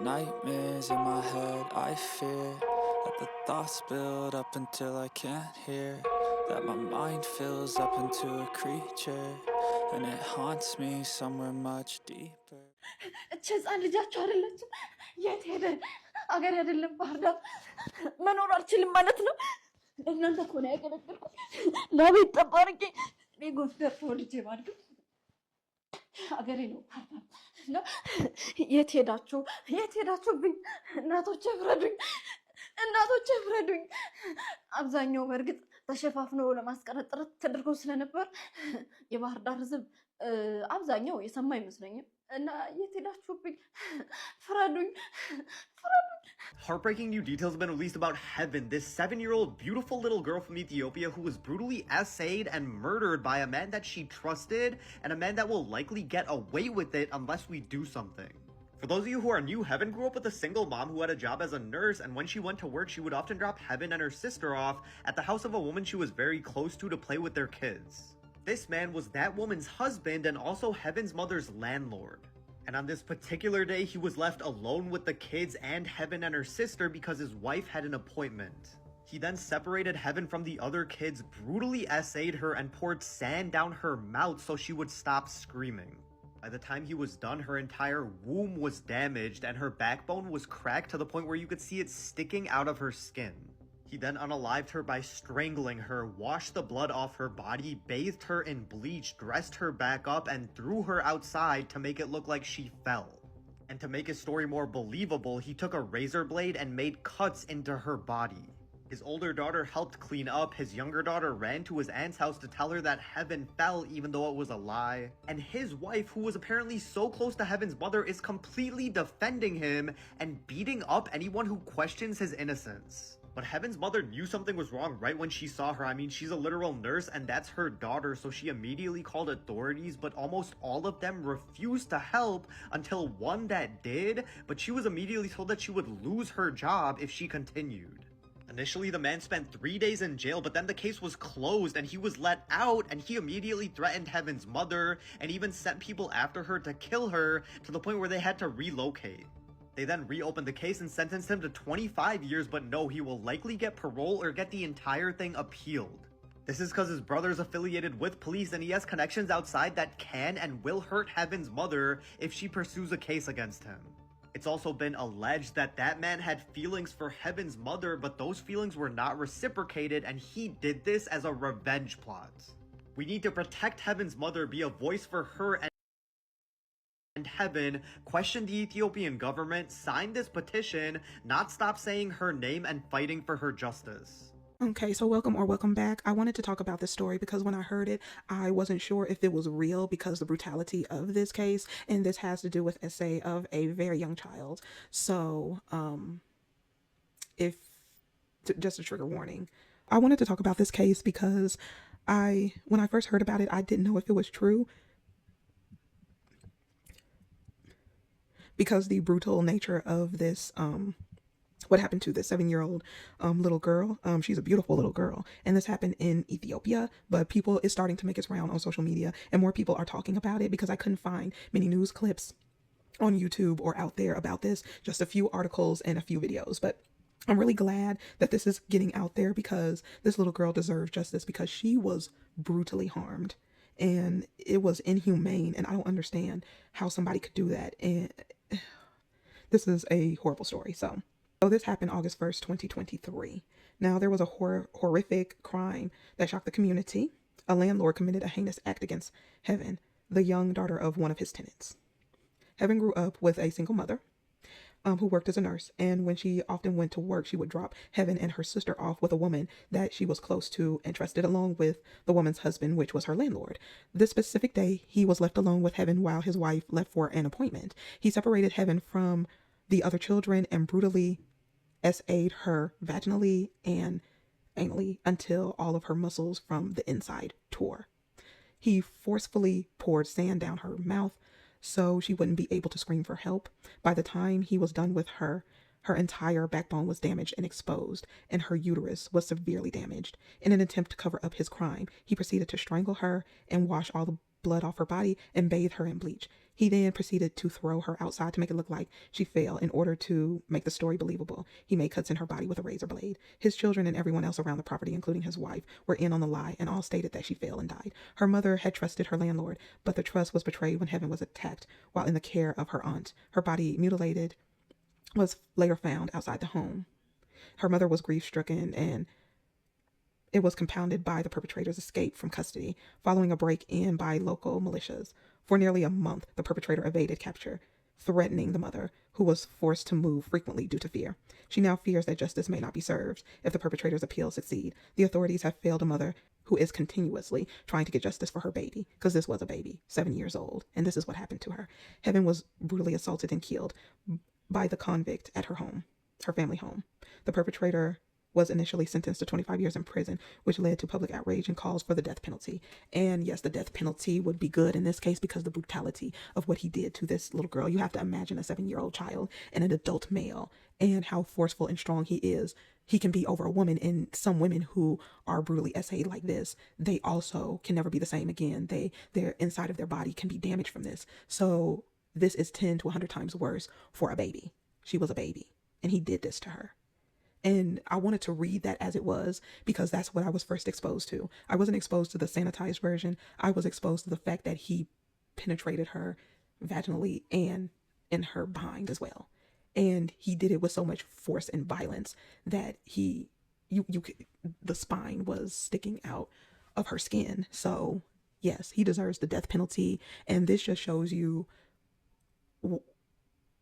nightmares in my head, I fear that the thoughts build up until I can't hear, that my mind fills up into a creature, and it haunts me somewhere much deeper. እቺ ህፃን ልጃችሁ አይደለችም? የት ሄደ? አገር አይደለም ባህር ዳር መኖር አልችልም ማለት ነው። እናንተ እኮ ነው ያገለገልኩት ለቤት ጠባርቄ እኔ ጎንደር ተወልጄ ባድግ አገሬ ነው ባህር ዳር እና የት ሄዳችሁ? የት ሄዳችሁብኝ? እናቶቼ ፍረዱኝ፣ እናቶቼ ፍረዱኝ። አብዛኛው በእርግጥ ተሸፋፍኖ ለማስቀረት ጥረት ተደርጎ ስለነበር የባህር ዳር ህዝብ አብዛኛው የሰማ አይመስለኝም። እና የት ሄዳችሁብኝ? ፍረዱኝ፣ ፍረዱኝ። Heartbreaking new details have been released about Heaven, this 7-year-old beautiful little girl from Ethiopia who was brutally essayed and murdered by a man that she trusted, and a man that will likely get away with it unless we do something. For those of you who are new, Heaven grew up with a single mom who had a job as a nurse, and when she went to work, she would often drop Heaven and her sister off at the house of a woman she was very close to play with their kids. This man was that woman's husband and also Heaven's mother's landlord. And on this particular day, he was left alone with the kids and Heaven and her sister because his wife had an appointment. He then separated Heaven from the other kids, brutally essayed her, and poured sand down her mouth so she would stop screaming. By the time he was done, her entire womb was damaged and her backbone was cracked to the point where you could see it sticking out of her skin. He then unalived her by strangling her, washed the blood off her body, bathed her in bleach, dressed her back up, and threw her outside to make it look like she fell. And to make his story more believable, he took a razor blade and made cuts into her body. His older daughter helped clean up, his younger daughter ran to his aunt's house to tell her that Heaven fell even though it was a lie, and his wife, who was apparently so close to Heaven's mother, is completely defending him and beating up anyone who questions his innocence. But Heaven's mother knew something was wrong right when she saw her. I mean, she's a literal nurse and that's her daughter, so she immediately called authorities, but almost all of them refused to help until one that did, but she was immediately told that she would lose her job if she continued. Initially, the man spent 3 days in jail, but then the case was closed and he was let out, and he immediately threatened Heaven's mother and even sent people after her to kill her to the point where they had to relocate. They then reopened the case and sentenced him to 25 years, but no, he will likely get parole or get the entire thing appealed. This is because his brother is affiliated with police and he has connections outside that can and will hurt Heaven's mother if she pursues a case against him. It's also been alleged that that man had feelings for Heaven's mother, but those feelings were not reciprocated and he did this as a revenge plot. We need to protect Heaven's mother, be a voice for her, and Heaven, question the Ethiopian government, sign this petition, not stop saying her name and fighting for her justice. Okay, so welcome back. I wanted to talk about this story because when I heard it, I wasn't sure if it was real because the brutality of this case, and this has to do with essay of a very young child. So, just a trigger warning. I wanted to talk about this case because when I first heard about it, I didn't know if it was true. Because the brutal nature of this, what happened to this 7-year-old little girl. She's a beautiful little girl, and this happened in Ethiopia, but people is starting to make its round on social media, and more people are talking about it because I couldn't find many news clips on YouTube or out there about this, just a few articles and a few videos. But I'm really glad that this is getting out there because this little girl deserves justice because she was brutally harmed. And it was inhumane, and I don't understand how somebody could do that. And this is a horrible story. So this happened August 1st, 2023. Now, there was a horrific crime that shocked the community. A landlord committed a heinous act against Heaven, the young daughter of one of his tenants. Heaven grew up with a single mother who worked as a nurse, and when she often went to work, she would drop Heaven and her sister off with a woman that she was close to and trusted, along with the woman's husband, which was her landlord. This specific day, he was left alone with Heaven while his wife left for an appointment. He separated Heaven from the other children and brutally essayed her vaginally and anally until all of her muscles from the inside tore. He forcefully poured sand down her mouth so she wouldn't be able to scream for help. By the time he was done with her, her entire backbone was damaged and exposed, and her uterus was severely damaged. In an attempt to cover up his crime, he proceeded to strangle her and wash all the blood off her body and bathe her in bleach. He then proceeded to throw her outside to make it look like she fell in order to make the story believable. He made cuts in her body with a razor blade. His children and everyone else around the property, including his wife, were in on the lie and all stated that she fell and died. Her mother had trusted her landlord, but the trust was betrayed when Heaven was attacked while in the care of her aunt. Her body, mutilated, was later found outside the home. Her mother was grief-stricken, and it was compounded by the perpetrator's escape from custody following a break-in by local militias. For nearly a month, the perpetrator evaded capture, threatening the mother, who was forced to move frequently due to fear. She now fears that justice may not be served if the perpetrator's appeals succeed. The authorities have failed a mother who is continuously trying to get justice for her baby, because this was a baby, 7 years old, and this is what happened to her. Heaven was brutally assaulted and killed by the convict at her home, her family home. The perpetrator was initially sentenced to 25 years in prison, which led to public outrage and calls for the death penalty. And yes, the death penalty would be good in this case because the brutality of what he did to this little girl. You have to imagine a 7-year-old child and an adult male, and how forceful and strong he is. He can be over a woman, and some women who are brutally essayed like this, they also can never be the same again. Their inside of their body can be damaged from this. So this is 10 to 100 times worse for a baby. She was a baby, and he did this to her. And I wanted to read that as it was because that's what I was first exposed to. I wasn't exposed to the sanitized version. I was exposed to the fact that he penetrated her vaginally and in her behind as well. And he did it with so much force and violence that the spine was sticking out of her skin. So yes, he deserves the death penalty. And this just shows you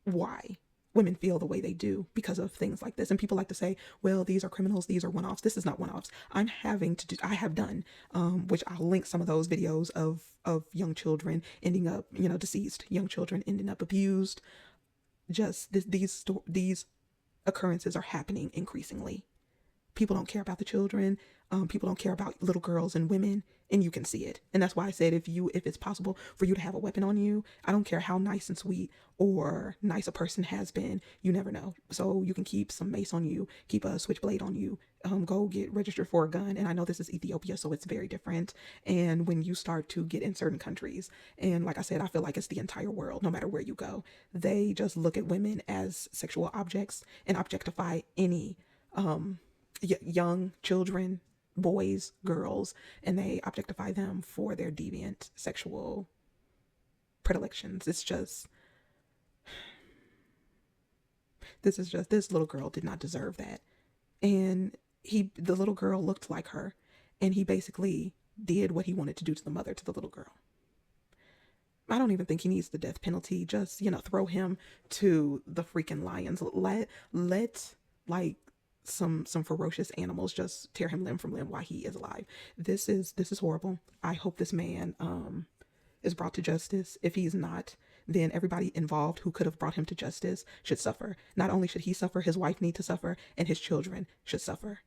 why women feel the way they do because of things like this. And people like to say, well, these are criminals, these are one-offs. This is not one-offs. I have done, which I'll link some of those videos of young children ending up, deceased, young children ending up abused. Just these occurrences are happening increasingly. People don't care about the children. People don't care about little girls and women, and you can see it. And that's why I said if it's possible for you to have a weapon on you, I don't care how nice and sweet or nice a person has been, you never know. So you can keep some mace on you, keep a switchblade on you, go get registered for a gun. And I know this is Ethiopia, so it's very different. And when you start to get in certain countries, and like I said, I feel like it's the entire world, no matter where you go, they just look at women as sexual objects and objectify any young children, boys, girls, and they objectify them for their deviant sexual predilections. It's just, this little girl did not deserve that. And the little girl looked like her, and he basically did what he wanted to do to the mother, to the little girl. I don't even think he needs the death penalty. Just, throw him to the freaking lions. Let like some ferocious animals just tear him limb from limb while he is alive. This is horrible. I hope this man is brought to justice. If he's not, then everybody involved who could have brought him to justice should suffer. Not only should he suffer, his wife need to suffer, and his children should suffer.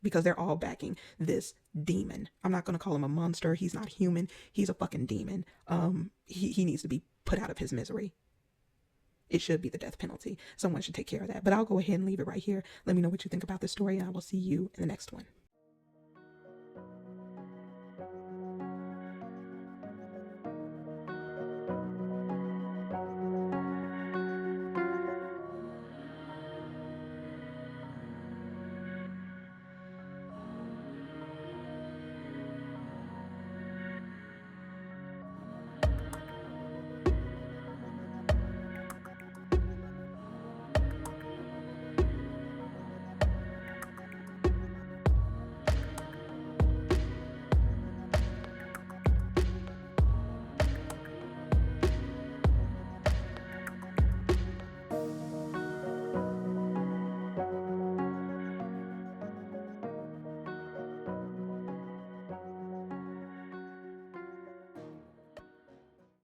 Because they're all backing this demon. I'm not going to call him a monster. He's not human. He's a fucking demon. He needs to be put out of his misery. It should be the death penalty. Someone should take care of that. But I'll go ahead and leave it right here. Let me know what you think about this story, and I will see you in the next one.